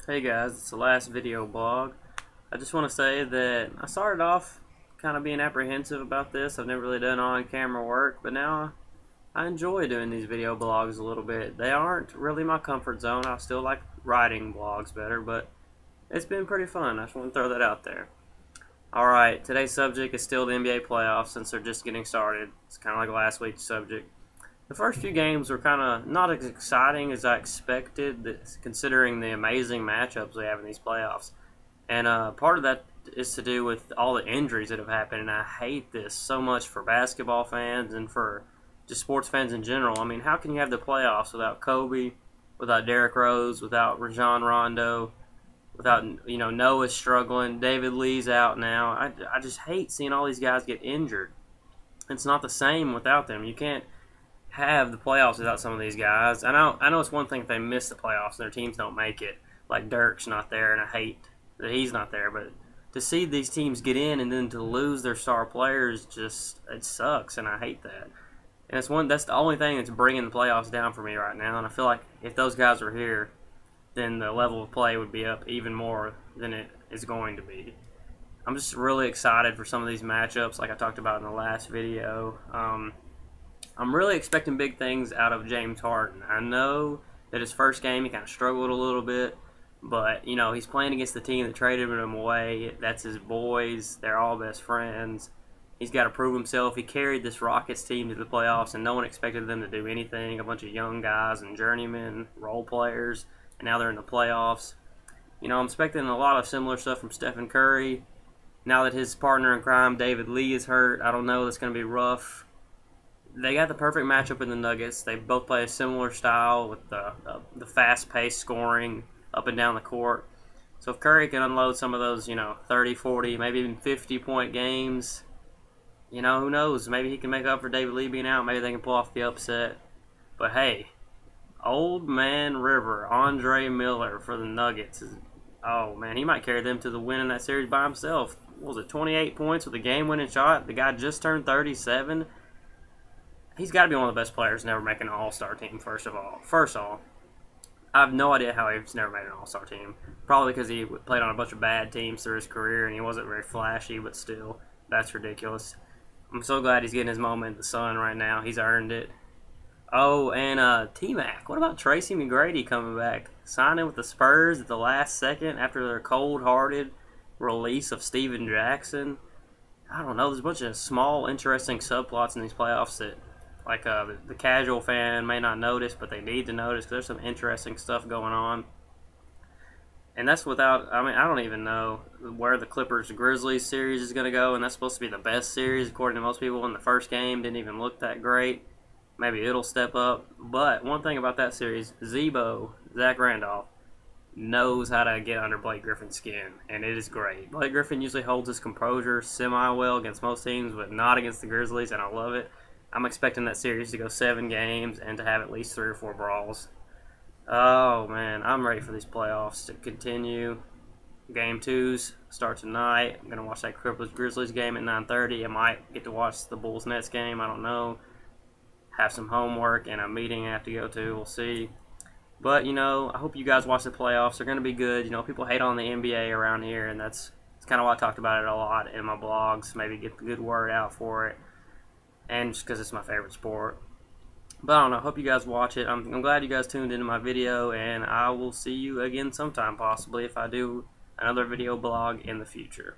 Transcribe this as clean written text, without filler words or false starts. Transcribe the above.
Hey guys, it's the last video blog. I just want to say that I started off kind of being apprehensive about this. I've never really done on-camera work, but now I enjoy doing these video blogs a little bit. They aren't really my comfort zone. I still like writing blogs better, but it's been pretty fun. I just want to throw that out there. Alright, today's subject is still the NBA playoffs since they're just getting started. It's kind of like last week's subject. The first few games were kind of not as exciting as I expected, considering the amazing matchups they have in these playoffs. And part of that is to do with all the injuries that have happened, and I hate this so much for basketball fans and for just sports fans in general. I mean, how can you have the playoffs without Kobe, without Derrick Rose, without Rajon Rondo, without Noah struggling, David Lee's out now. I just hate seeing all these guys get injured. It's not the same without them. You can't have the playoffs without some of these guys. I know it's one thing if they miss the playoffs and their teams don't make it, like Dirk's not there, and I hate that he's not there. But to see these teams get in and then to lose their star players, it sucks, and I hate that. And that's the only thing that's bringing the playoffs down for me right now. And I feel like if those guys were here, then the level of play would be up even more than it is going to be. I'm just really excited for some of these matchups, like I talked about in the last video. I'm really expecting big things out of James Harden. I know that his first game he kind of struggled a little bit, but he's playing against the team that traded him away. That's his boys. They're all best friends. He's got to prove himself. He carried this Rockets team to the playoffs, and no one expected them to do anything. A bunch of young guys and journeyman role players, and now they're in the playoffs. I'm expecting a lot of similar stuff from Stephen Curry. Now that his partner in crime, David Lee, is hurt, I don't know. That's going to be rough. They got the perfect matchup in the Nuggets. They both play a similar style with the fast-paced scoring up and down the court. So if Curry can unload some of those, 30, 40, maybe even 50-point games, who knows? Maybe he can make up for David Lee being out. Maybe they can pull off the upset. But hey, Old Man River, Andre Miller for the Nuggets. Oh, man, he might carry them to the win in that series by himself. What was it, 28 points with a game-winning shot? The guy just turned 37. He's got to be one of the best players never making an all-star team, first of all. I have no idea how he's never made an all-star team. Probably because he played on a bunch of bad teams through his career and he wasn't very flashy, but still, that's ridiculous. I'm so glad he's getting his moment in the sun right now. He's earned it. Oh, and T-Mac. What about Tracy McGrady coming back? Signing with the Spurs at the last second after their cold-hearted release of Steven Jackson. I don't know. There's a bunch of small, interesting subplots in these playoffs that the casual fan may not notice, but they need to notice because there's some interesting stuff going on. And that's without, I don't even know where the Clippers-Grizzlies series is going to go, and that's supposed to be the best series according to most people. In the first game, didn't even look that great. Maybe it'll step up. But one thing about that series, Zach Randolph, knows how to get under Blake Griffin's skin, and it is great. Blake Griffin usually holds his composure semi-well against most teams, but not against the Grizzlies, and I love it. I'm expecting that series to go 7 games and to have at least 3 or 4 brawls. Oh, man, I'm ready for these playoffs to continue. Game 2s start tonight. I'm going to watch that Clippers-Grizzlies game at 9:30. I might get to watch the Bulls-Nets game. I don't know. Have some homework and a meeting I have to go to. We'll see. But, I hope you guys watch the playoffs. They're going to be good. People hate on the NBA around here, and that's kind of why I talked about it a lot in my blogs. Maybe get the good word out for it. And just because it's my favorite sport. But I don't know. I hope you guys watch it. I'm glad you guys tuned into my video, and I will see you again sometime, possibly, if I do another video blog in the future.